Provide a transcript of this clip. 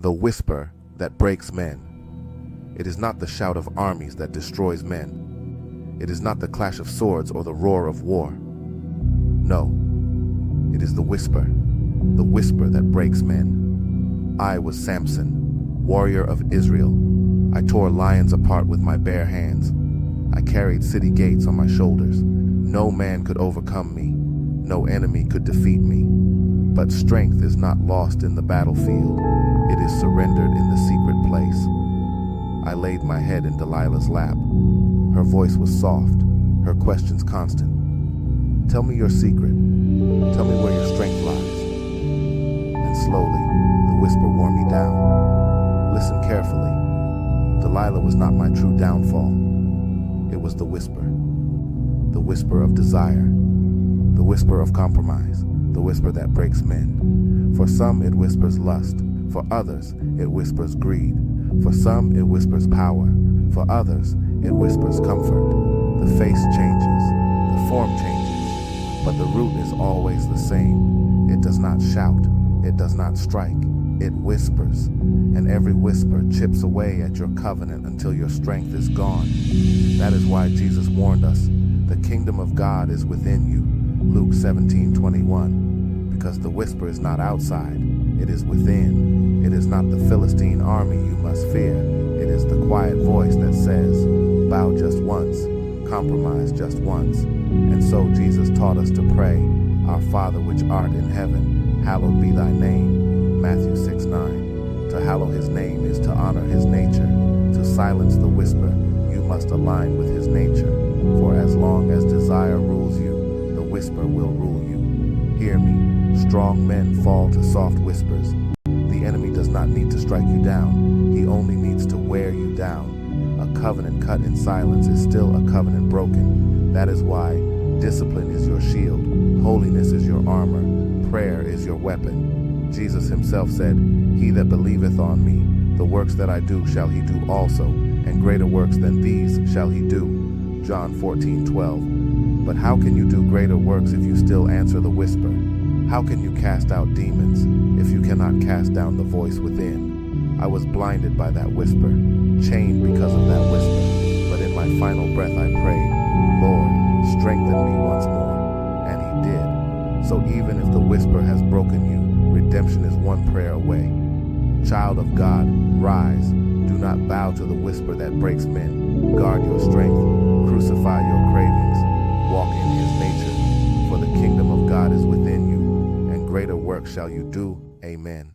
the whisper that breaks men. It is not the shout of armies that destroys men. It is not the clash of swords or the roar of war. No, it is the whisper that breaks men. I was Samson, warrior of Israel. I tore lions apart with my bare hands. I carried city gates on my shoulders. No man could overcome me. No enemy could defeat me. But strength is not lost in the battlefield. It is surrendered in the secret place. I laid my head in Delilah's lap. Her voice was soft, her questions constant. Tell me your secret. Tell me where your strength lies. And slowly, the whisper wore me down. Listen carefully. Delilah was not my true downfall. It was the whisper of desire, the whisper of compromise, the whisper that breaks men. For some, it whispers lust. For others, it whispers greed. For some, it whispers power. For others, it whispers comfort. The face changes, the form changes, but the root is always the same. It does not shout, it does not strike, it whispers. And every whisper chips away at your covenant until your strength is gone. That is why Jesus warned us, the kingdom of God is within you. Luke 17:21. Because the whisper is not outside, it is within. It is not the Philistine army you must fear. It is the quiet voice that says, bow just once, compromise just once. And so Jesus taught us to pray, Our Father which art in heaven, hallowed be thy name. Matthew 6:9. To hallow his name is to honor his nature. To silence the whisper, you must align with his nature. For as long as desire rules you, the whisper will rule you. Hear me, strong men fall to soft whispers. The enemy does not need to strike you down. He only needs to wear you down. A covenant cut in silence is still a covenant broken. That is why discipline is your shield, holiness is your armor, prayer is your weapon. Jesus himself said, He that believeth on me, the works that I do shall he do also, and greater works than these shall he do. John 14:12. But how can you do greater works if you still answer the whisper? How can you cast out demons if you cannot cast down the voice within? I was blinded by that whisper, chained because of that whisper. But in my final breath I prayed, Lord, strengthen me once more. And he did. So even if the whisper has broken you, redemption is one prayer away. Child of God, rise. Do not bow to the whisper that breaks men. Guard your strength. Crucify your cravings. Walk in his nature. For the kingdom of God is within you, and greater work shall you do. Amen.